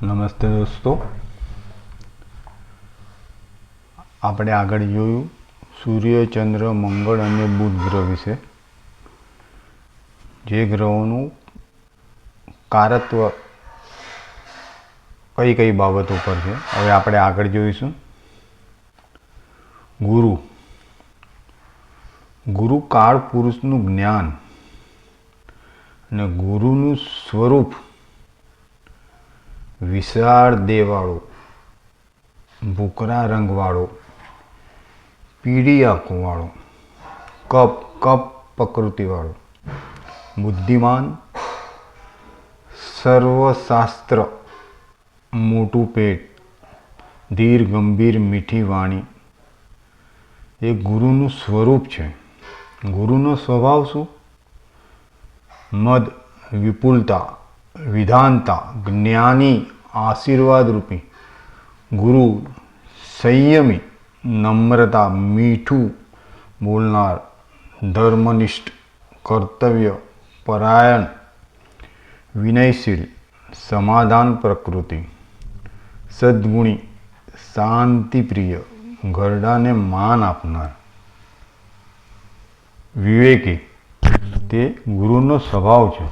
નમસ્તે દોસ્તો, આપણે આગળ જોયું સૂર્ય, ચંદ્ર, મંગળ અને બુધ ગ્રહ વિશે, જે ગ્રહોનું કારત્વ કઈ કઈ બાબતો પર છે. હવે આપણે આગળ જોઈશું. ગુરુ કાળ પુરુષનું જ્ઞાન અને ગુરુનું સ્વરૂપ વિશાળ દેહવાળો, ભૂખરા રંગવાળો, પીળી આંખોવાળો, કપ પ્રકૃતિવાળો, બુદ્ધિમાન, સર્વશાસ્ત્ર, મોટું પેટ, ધીર ગંભીર મીઠી વાણી એ ગુરુનું સ્વરૂપ છે. ગુરુનો સ્વભાવ શું? મદ, વિપુલતા, વિધાનતા, જ્ઞાની, આશીર્વાદરૂપી. ગુરુ સંયમી, નમ્રતા, મીઠું બોલનાર, ધર્મનિષ્ઠ, કર્તવ્ય પરાયણ, વિનયશીલ, સમાધાન પ્રકૃતિ, સદ્ગુણી, શાંતિપ્રિય, ઘરડાને માન આપનાર, વિવેકી. તે ગુરુનો સ્વભાવ છે.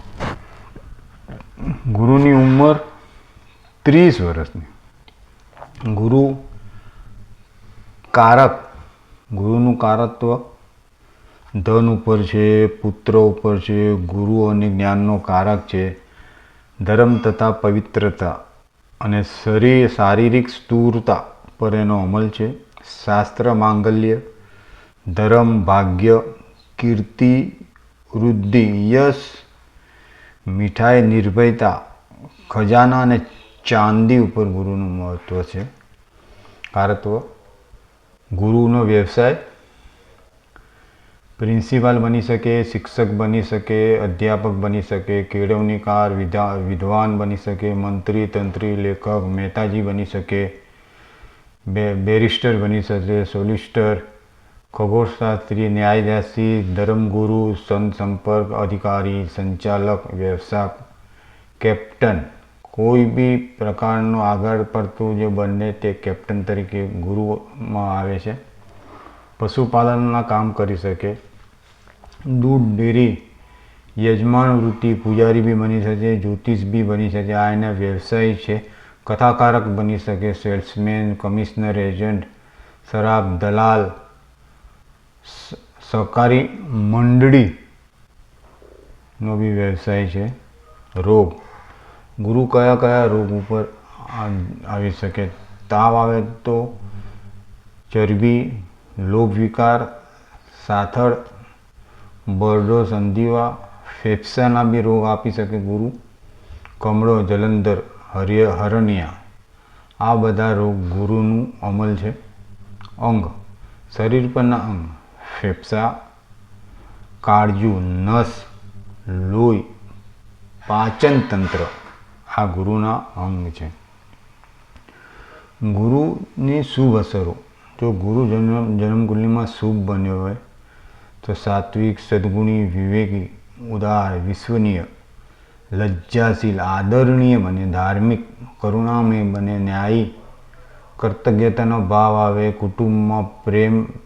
ગુરુની ઉંમર 30 વર્ષની. ગુરુનું કારત્વ ધન ઉપર છે, પુત્ર ઉપર છે. ગુરુ અને જ્ઞાનનો કારક છે. ધર્મ તથા પવિત્રતા અને શારીરિક સ્થૂળતા પર એનો અમલ છે. શાસ્ત્ર, માંગલ્ય, ધર્મ, ભાગ્ય, કીર્તિ, વૃદ્ધિ, યશ, મીઠાઈ, નિર્ભયતા, ખજાના અને ચાંદી ઉપર ગુરુનું મહત્વ છે, કારત્વ. ગુરુનો વ્યવસાય પ્રિન્સિપાલ બની શકે, શિક્ષક બની શકે, અધ્યાપક બની શકે, કેળવણીકાર, વિદ્વાન બની શકે, મંત્રી, તંત્રી, લેખક, મહેતાજી બની શકે, બેરિસ્ટર બની શકે, સોલિસિટર, ખગોળશાસ્ત્રી, ન્યાયદાસી, ધર્મગુરુ, સંત સંપર્ક અધિકારી, સંચાલક, વ્યવસાયક, કેપ્ટન. કોઈ બી પ્રકારનું આગળ પડતું જે બને તે કેપ્ટન તરીકે ગુરુમાં આવે છે. પશુપાલનના કામ કરી શકે, દૂધ ડેરી, યજમાન વૃત્તિ, પૂજારી બી બની શકે, જ્યોતિષ બી બની શકે. આ એના વ્યવસાય છે. કથાકારક બની શકે, સેલ્સમેન, કમિશનર, એજન્ટ, શરાબ દલાલ, સહકારી મંડળીનો બી વ્યવસાય છે. રોગ. ગુરુ કયા કયા રોગ ઉપર આવી શકે? તાવ આવે તો ચરબી, લોભ વિકાર, સાથળ, બરડો, સંધિવા, ફેફસાના બી રોગ આપી શકે ગુરુ. કમળો, જલંધર, હરણિયા, આ બધા રોગ ગુરુનું અમલ છે. અંગ. શરીર પરના અંગ: ફેફસા, કાળજું, નસ, લોહી, પાચન તંત્ર આ ગુરુના અંગ છે. ગુરુની શુભ અસરો. જો ગુરુ જન્મકુંડલીમાં શુભ બન્યો હોય તો સાત્વિક, સદ્ગુણી, વિવેકી, ઉદાર, વિશ્વનીય, લજ્જાશીલ, આદરણીય બને, ધાર્મિક, કરુણામય બને, ન્યાયી, કર્તવ્યતાનો ભાવ આવે, કુટુંબમાં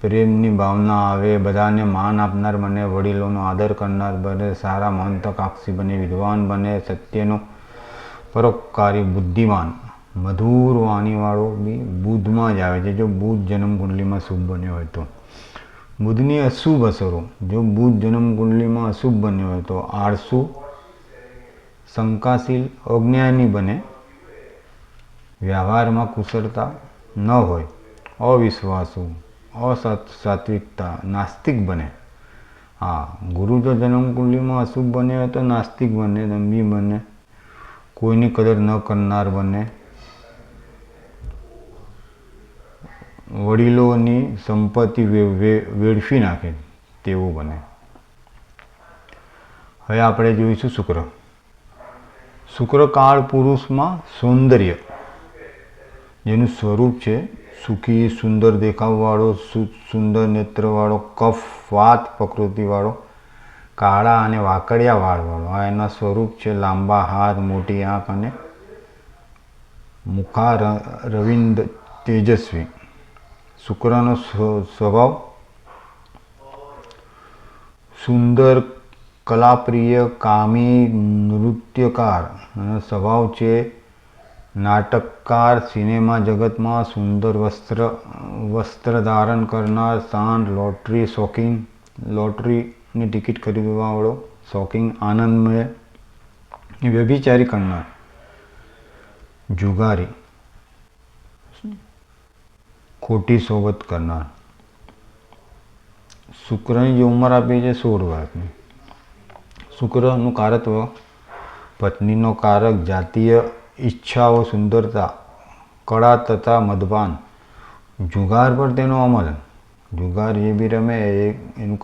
પ્રેમની ભાવના આવે, બધાને માન આપનાર બને, વડીલોનો આદર કરનાર બને, સારા મહંતાકાંક્ષી બને, વિદ્વાન બને, સત્યનો પરોપકારી, બુદ્ધિમાન, મધુર વાણીવાળો બી બુધમાં જ આવે છે. જો બુધ જન્મકુંડલીમાં શુભ બન્યો હોય તો. બુધની અશુભ અસરો. જો બુધ જન્મકુંડલીમાં અશુભ બન્યો હોય તો આળસુ, શંકાશીલ, અજ્ઞાની બને, વ્યવહારમાં કુશળતા ન હોય, અવિશ્વાસુ, અસાત્વિકતા, નાસ્તિક બને. હા, ગુરુ જો જન્મકુંડલીમાં અશુભ બન્યો હોય તો નાસ્તિક બને, દંભી બને, કોઈની કદર ન કરનાર બને, વડીલોની સંપત્તિ વેડફી નાખે તેવું બને. હવે આપણે જોઈશું શુક્ર. શુક્ર કાળ પુરુષમાં સૌંદર્ય, જેનું સ્વરૂપ છે સુખી, સુંદર દેખાવવાળો, સુંદર નેત્રવાળો, કફ વાત પ્રકૃતિવાળો, કાળા અને વાકડિયા વાળવાળો. આ એના સ્વરૂપ છે. લાંબા હાથ, મોટી આંખ અને મુખા રવિન્દ તેજસ્વી. શુક્રનો સ્વભાવ સુંદર, કલાપ્રિય, કામી, નૃત્યકાર અને સ્વભાવ છે નાટકકાર. સિનેમા જગતમાં સુંદર વસ્ત્ર ધારણ કરનાર, શાંત, લોટરી શોખીન, લોટરીની ટિકિટ ખરીદવાવાળો શોખીન, આનંદમય, વ્યભિચારી કરનાર, જુગારી, ખોટી સોબત કરનાર. શુક્રની જે ઉંમર આપી છે 16 વર્ષની. શુક્રનું કારકત્વ પત્નીનો કારક, જાતીય ઈચ્છાઓ, સુંદરતા, કળા તથા મદપાન. જુગાર પર તેનો અમલ. જુગાર જે બી રમે એનું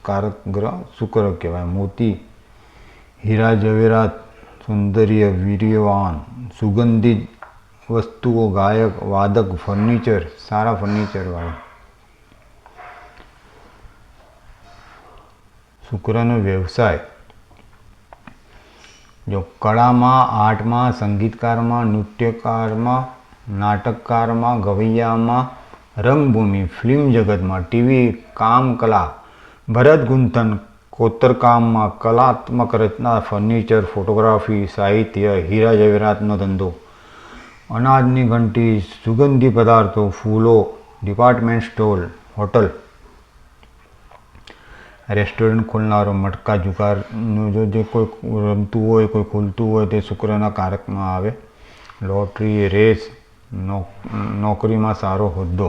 કારક ગ્રહ શુક્ર કહેવાય. મોતી, હીરા જવેરાત, સૌંદર્ય, વીર્યવાન, સુગંધિત વસ્તુઓ, ગાયક, વાદક, ફર્નિચર, સારા ફર્નિચરવાળા. શુક્રનો વ્યવસાય જો કળામાં, આર્ટમાં, સંગીતકારમાં, નૃત્યકારમાં, નાટકકારમાં, ગવૈયામાં, રંગભૂમિ, ફિલ્મ જગતમાં, ટીવી, કામ, કલા, ભરત ગૂંથણ, કોતરકામમાં, કલાત્મક રચના, ફર્નિચર, ફોટોગ્રાફી, સાહિત્ય, હીરા જવેરાતનો ધંધો, અનાજની ઘંટી, સુગંધી પદાર્થો, ફૂલો, ડિપાર્ટમેન્ટ સ્ટોર, હોટલ, રેસ્ટોરન્ટ ખોલનારો, મટકા, જુગારનું જે કોઈ રમતું હોય, કોઈ ખોલતું હોય તે શુક્રના કારકમાં આવે. લોટરી, રેસ, નોકરીમાં સારો હોદ્દો.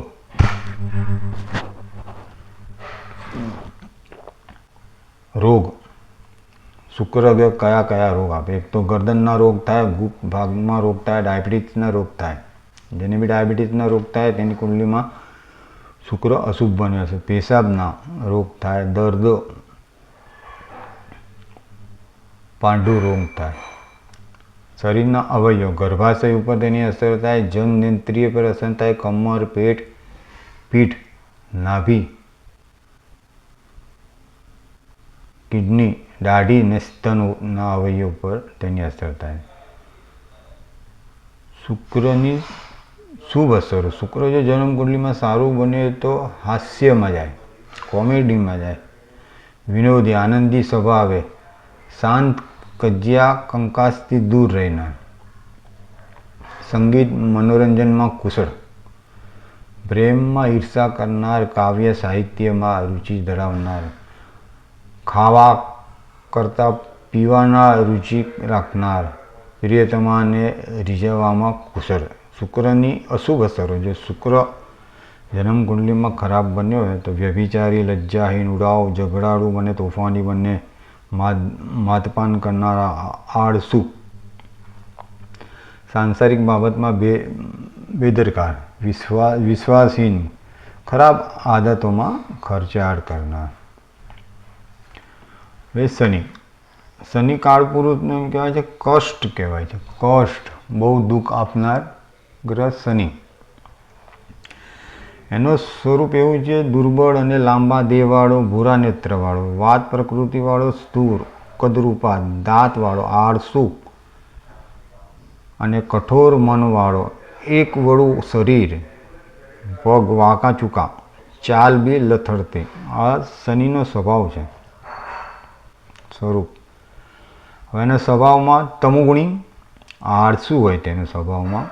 રોગ. શુક્ર કયા કયા રોગ આપે? એક તો ગરદનના રોગ થાય, ગુપ્ત ભાગમાં રોગ થાય, ડાયાબિટીસના રોગ થાય. જેને બી ડાયાબિટીસના રોગ થાય તેની કુંડલીમાં શુક્ર અશુભ બન્યો છે. પેશાબના રોગ થાય, દર્દ, પાંડુ રોગ થાય. શરીરના અવયવ, ગર્ભાશય ઉપર તેની અસર થાય, જનનેન્દ્રિય પર અસર થાય, કમર, પેટ, પીઠ, નાભી, કિડની, દાઢી અને સ્તનના અવયવ પર તેની અસર થાય. શુક્રની શુભ અસરો. શુક્ર જો જન્મ કુંડલીમાં સારું બને તો હાસ્યમાં જાય, કોમેડીમાં જાય, વિનોદી, આનંદી સ્વભાવે, શાંત, કજિયા કંકાસથી દૂર રહેનાર, સંગીત મનોરંજનમાં કુશળ, પ્રેમમાં ઈર્ષા કરનાર, કાવ્ય સાહિત્યમાં રુચિ ધરાવનાર, ખાવા કરતાં પીવાના રુચિ રાખનાર, પ્રિયતમાને રીઝવવામાં કુશળ. શુક્રની અશુભ અસરો. જો શુક્ર જન્મ કુંડલીમાં ખરાબ બન્યો હોય તો વ્યભિચારી, લજ્જાહીન, ઉડાવ, ઝઘડાળુ બને, તોફાની બને, માતપાન કરનારા, આળસુ, સાંસારિક બાબતમાં બેદરકાર, વિશ્વાસહીન, ખરાબ આદતોમાં ખર્ચાળ કરનાર. હવે શનિ કાળપુરુષને એમ કહેવાય છે કષ્ટ કહેવાય છે. કષ્ટ, બહુ દુઃખ આપનાર ગ્રહ શનિ. એનું સ્વરૂપ એવું છે દુર્બળ અને લાંબા દેહવાળો, ભૂરા નેત્રવાળો, વાત પ્રકૃતિવાળો, સ્થૂળ, કદરૂપા, દાંતવાળો, આળસુ અને કઠોર મનવાળો, એક વળું શરીર, પગ વાંકા ચૂકા, ચાલ બી લથડતી. આ શનિનો સ્વભાવ છે, સ્વરૂપ. હવે એના સ્વભાવમાં તમોગુણી, આળસુ હોય તેના સ્વભાવમાં,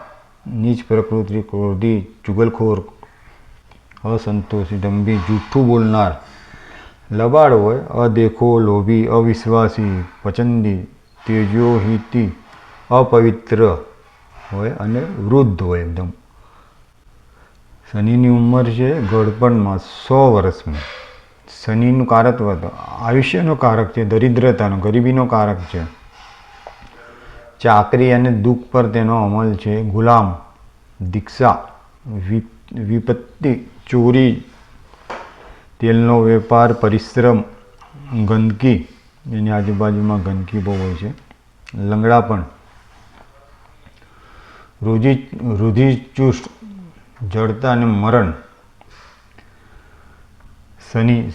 નીચ પ્રકૃતિ, ક્રોધી, ચુગલખોર, અસંતોષી, દંભી, જૂઠું બોલનાર, લબાડ હોય, અદેખો, લોભી, અવિશ્વાસી, પચંદી, તેજોહિતી, અપવિત્ર હોય અને વૃદ્ધ હોય એકદમ. શનિની ઉંમર છે ગળપણમાં 100 વર્ષની. શનિનું કારકત્વ આયુષ્યનો કારક છે, દરિદ્રતાનો, ગરીબીનો કારક છે, ચાકરી અને દુઃખ પર તેનો અમલ છે, ગુલામ, દીક્ષા, વિપત્તિ, ચોરી, તેલનો વેપાર, પરિશ્રમ, ગંદકી, એની આજુબાજુમાં ગંદકી બહુ હોય છે, લંગડાપણ, રુધિરચુષ્ટ, જડતા અને મરણ.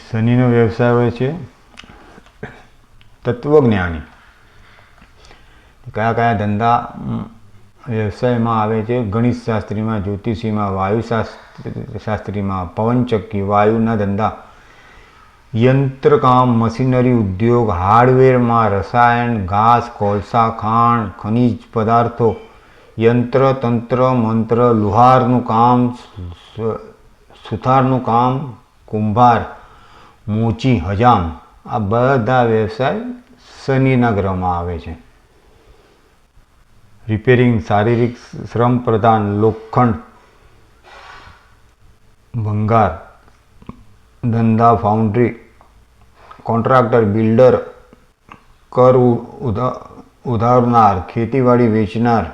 શનિનો વ્યવસાય હોય છે તત્વજ્ઞાની. કયા કયા ધંધા વ્યવસાયમાં આવે છે ગણિતશાસ્ત્રીમાં, જ્યોતિષીમાં, વાયુશાસ્ત્રીમાં, પવનચક્કી, વાયુના ધંધા, યંત્રકામ, મશીનરી ઉદ્યોગ, હાર્ડવેરમાં, રસાયણ, ઘાસ, કોલસા, ખાણ, ખનિજ પદાર્થો, યંત્ર, તંત્ર, મંત્ર, લુહારનું કામ, સુથારનું કામ, કુંભાર, મોચી, હજામ, આ બધા વ્યવસાય શનિના ગ્રહમાં આવે છે. રિપેરિંગ, શારીરિક શ્રમ પ્રધાન, લોખંડ, ભંગાર, ધંધા, ફાઉન્ડ્રી, કોન્ટ્રાક્ટર, બિલ્ડર, કર ઉધારનાર, ખેતીવાડી વેચનાર,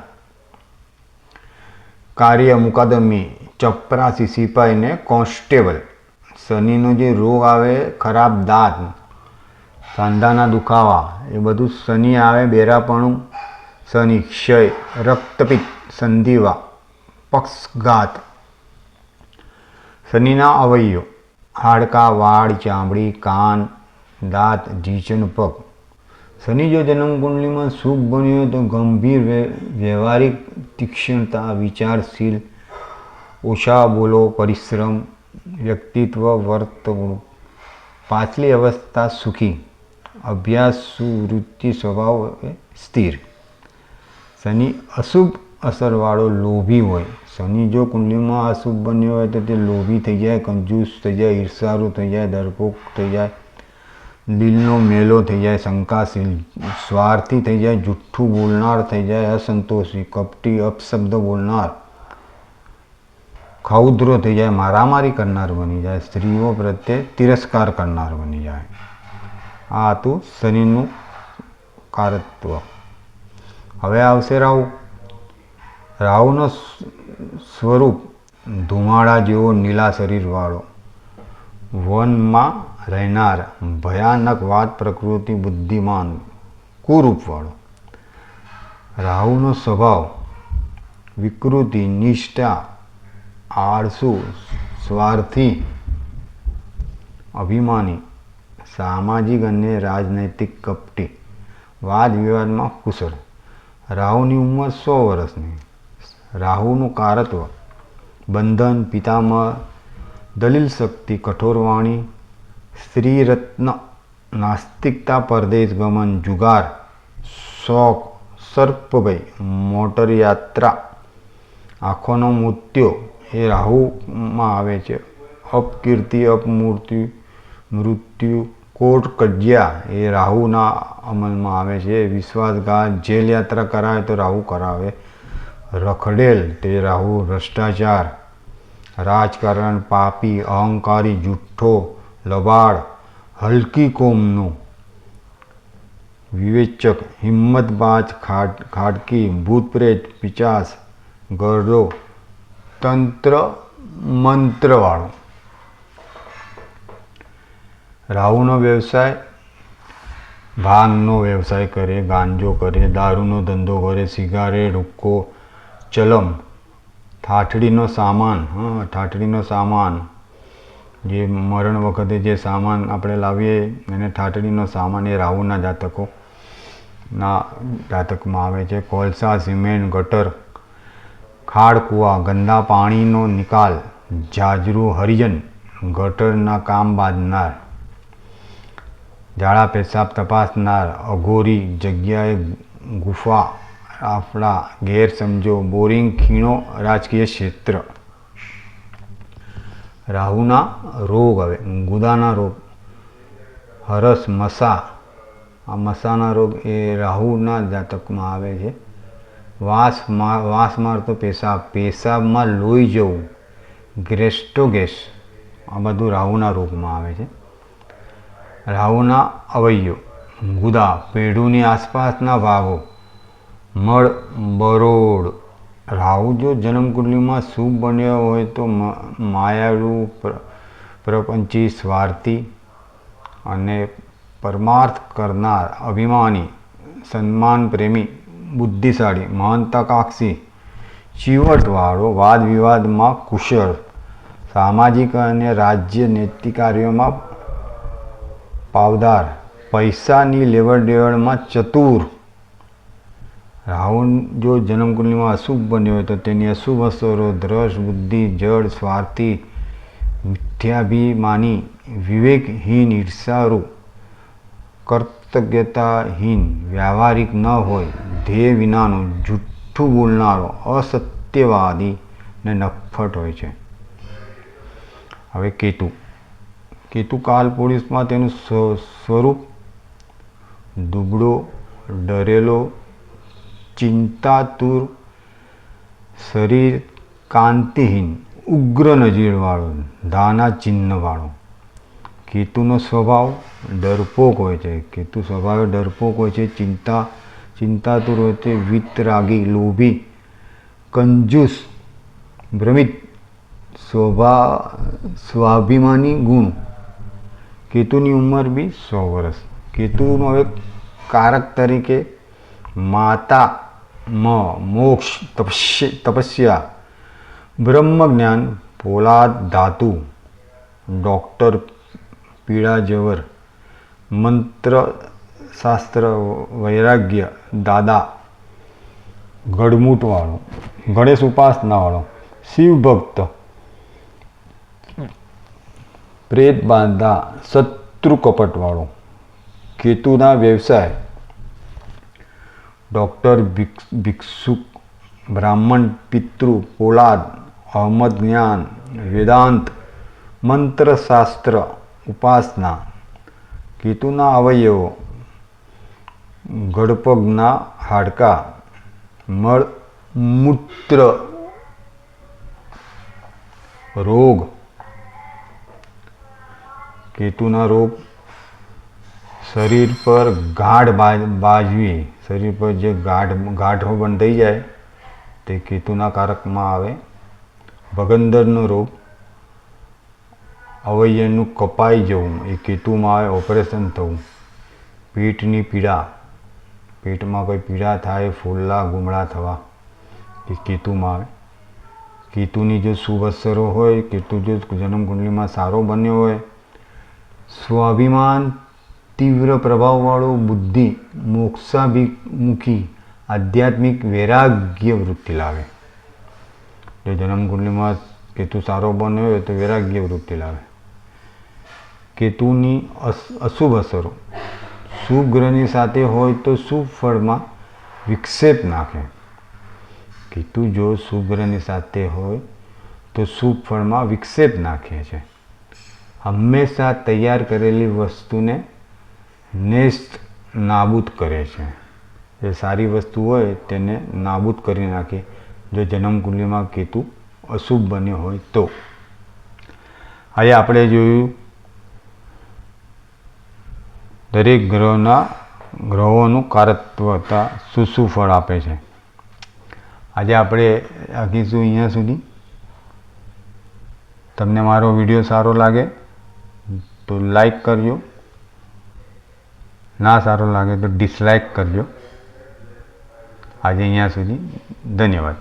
કાર્ય મુકાદમી, ચપરાસી, સિપાઈ ને કોન્સ્ટેબલ. શનિનો જે રોગ આવે, ખરાબ દાંત, સાંધાના દુખાવા, એ બધું શનિ આવે. બેરાપણું, શનિ, ક્ષય, રક્તપિત્ત, સંધિવા, પક્ષઘાત. શનિના અવયવ: હાડકાં, વાળ, ચામડી, કાન, દાંત, જીજન, પગ. શનિ જો જન્મકુંડલીમાં શુભ બન્યો તો ગંભીર, વ્યવહારિક, તીક્ષ્ણતા, વિચારશીલ, ઓછા બોલો, પરિશ્રમ, વ્યક્તિત્વ, વર્તણૂક. પાછલી અવસ્થા સુખી, અભ્યાસુ, વૃત્તિ, સ્વભાવ સ્થિર. શનિ અશુભ અસરવાળો લોભી હોય. શનિ જો કુંડલીમાં અશુભ બન્યો હોય તો તે લોભી થઈ જાય, કંજૂસ થઈ જાય, ઈર્ષાળુ થઈ જાય, ડરપોક થઈ જાય, દિલનો મેલો થઈ જાય, શંકાશીલ, સ્વાર્થી થઈ જાય, જુઠ્ઠું બોલનાર થઈ જાય, અસંતોષી, કપટી, અપશબ્દ બોલનાર, ખૌદ્રો થઈ જાય, મારામારી કરનાર બની જાય, સ્ત્રીઓ પ્રત્યે તિરસ્કાર કરનાર બની જાય. આ હતું શનિનું કારકત્વ. હવે આવશે રાહુ. રાહુનો સ્વરૂપ ધુમાડા જેવો નીલા શરીરવાળો, વનમાં રહેનાર, ભયાનક વાત પ્રકૃતિ, બુદ્ધિમાન, કુરૂપવાળો. રાહુનો સ્વભાવ વિકૃતિ, નિષ્ઠા, આળસુ, સ્વાર્થી, અભિમાની, સામાજિક અને રાજનૈતિક, કપટી, વાદ વિવાદમાં કુશળ. રાહુની ઉંમર 100 વર્ષની. રાહુનું કારત્વ બંધન, પિતામહ, દલીલ શક્તિ, કઠોર વાણી, સ્ત્રી રત્ન, નાસ્તિકતા, પરદેશ ગમન, જુગાર, શોખ, સર્પભય, મોટર યાત્રા, આંખોનો મોતિયો એ રાહુમાં આવે છે. અપકીર્તિ, અપમૂર્તિ, મૃત્યુ, કોર્ટ કજિયા એ રાહુના અમલમાં આવે છે. વિશ્વાસઘાત, જેલ યાત્રા કરાવે તો રાહુ કરાવે. રખડેલ તે રાહુ. ભ્રષ્ટાચાર, રાજકારણ, પાપી, અહંકારી, જુઠ્ઠો, લબાડ, હલકી કોમનો, વિવેચક, હિંમતબાજ, ખાડકી, ભૂત પ્રેત, પિચાસ, ગરડો, તંત્ર મંત્રવાળો. રાહુનો વ્યવસાય ભાંગનો વ્યવસાય કરે, ગાંજો કરે, દારૂનો ધંધો કરે, સિગારેટ, હુક્કો, ચલમ, ઠાઠડીનો સામાન. ઠાઠડીનો સામાન જે મરણ વખતે જે સામાન આપણે લાવીએ એને ઠાઠડીનો સામાન, એ રાહુના જાતકમાં આવે છે. કોલસા, સિમેન્ટ, ગટર, ખાડકુવા, ગંદા પાણીનો નિકાલ, જાજરૂ, હરિજન, ગટરના કામ બાંધનાર, ઝાડા પેશાબ તપાસનાર, અઘોરી, જગ્યાએ ગુફા, આફડા, ગેરસમજો, બોરિંગ, ખીણો, રાજકીય ક્ષેત્ર. રાહુના રોગ હવે ગુદાના રોગ, હરસ, મસા. આ મસાના રોગ એ રાહુના જાતકમાં આવે છે. વાસ મારતો પેશાબ, પેશાબમાં લોહી જવું, ગ્રેસ્ટોગેસ, આ બધું રાહુના રોગમાં આવે છે. રાહુના અવયવ: ગુદા, પેઢુની આસપાસના ભાગો, મળ, બરોડ. રાહુ જો જન્મકુંડલીમાં શુભ બન્યો હોય તો માયાળુ, પ્રપંચી, સ્વાર્થી અને પરમાર્થ કરનાર, અભિમાની, સન્માન પ્રેમી, બુદ્ધિશાળી, મહંતાકાંક્ષી, ચીવટવાળો, વાદ વિવાદમાં કુશળ, સામાજિક અને રાજ્ય નૈતિક કાર્યોમાં પાવદાર, પૈસાની લેવડ દેવડમાં ચતુર રાહુ જો જન્મકુંડલીમાં અશુભ બન્યો હોય તો તેની અશુભ અસરો દ્રશ, બુદ્ધિ, જડ, સ્વાર્થી, મિથ્યાભિમાની, વિવેકહીન, ઈર્ષાળુ, કર્તજ્ઞતાહીન, વ્યવહારિક ન હોય, ધ્યેય વિનાનો, જૂઠ્ઠું બોલનારો, અસત્યવાદી ને નફ્ફટ હોય છે. હવે કેતુ કાલ પુરુષમાં તેનું સ્વરૂપ દુબળો, ડરેલો, ચિંતાતુર, શરીર કાંતિહીન, ઉગ્ર નજરવાળો, દાના ચિહ્નવાળો. કેતુનો સ્વભાવ ડરપોક હોય છે. કેતુ સ્વભાવે ડરપોક હોય છે, ચિંતાતુર હોય છે, વિતરાગી, લોભી, કંજૂસ, ભ્રમિત, સ્વાભિમાની ગુણ. કેતુની ઉંમર બી 100 વર્ષ. કેતુનો હવે કારક તરીકે માતા, મોક્ષ, તપસ્યા, બ્રહ્મ જ્ઞાન, પોલાદ ધાતુ, ડૉક્ટર, પીળા જવર, મંત્ર શાસ્ત્ર, વૈરાગ્ય, દાદા, ગળમૂટવાળો, ગણેશ ઉપાસનાવાળો, શિવભક્ત, પ્રેત બાંધા, શત્રુ કપટવાળો. કેતુના વ્યવસાય ડૉક્ટર, ભિક્ષુક, બ્રાહ્મણ, પિતૃ, પોલાદ, અહમદ જ્ઞાન, વેદાંત, મંત્રશાસ્ત્ર, ઉપાસના. કેતુના અવયવો ગળપગના હાડકાં, મળ મૂત્ર રોગ. કેતુના રોગ શરીર પર ગાંઠ બાજવી, શરીર પર જે ગાંઠો બંધાઈ જાય તે કેતુના કારકમાં આવે. ભગંદરનો રોગ, અવયવનું કપાઈ જવું એ કેતુમાં આવે, ઓપરેશન થવું. પેટની પીડા, પેટમાં કોઈ પીડા થાય, ફૂલલા ગુમડા થવા એ કેતુમાં આવે. કેતુની જો શુભ અસરો હોય, કેતુ જો જન્મકુંડલીમાં સારો બન્યો હોય, સ્વાભિમાન, તીવ્ર પ્રભાવવાળો, બુદ્ધિ, મોક્ષાભિમુખી, આધ્યાત્મિક, વૈરાગ્ય વૃત્તિ લાવે. જો જન્મકુંડલીમાં કેતુ સારો બન્યો હોય તો વૈરાગ્ય વૃત્તિ લાવે. કેતુની અશુભ અસરો શુભ ગ્રહની સાથે હોય તો શુભ ફળમાં વિક્ષેપ નાખે. કેતુ જો શુભ ગ્રહની સાથે હોય તો શુભ ફળમાં વિક્ષેપ નાખે છે. હંમેશા તૈયાર કરેલી વસ્તુને નેસ્ત નાબૂદ કરે છે. જે સારી વસ્તુ હોય તેને નાબૂદ કરી નાખે જો જન્મકુંડલીમાં કેતુ અશુભ બન્યો હોય તો. આજે આપણે જોયું દરેક ગ્રહોનું કારકત્વતા શું ફળ આપે છે. આજે આપણે રાખીશું અહીંયા સુધી. તમને મારો વિડીયો સારો લાગે તો લાઈક કરજો, ના સારો લાગે તો ડિસલાઈક કરજો. આજે અહીંયા સુધી. ધન્યવાદ.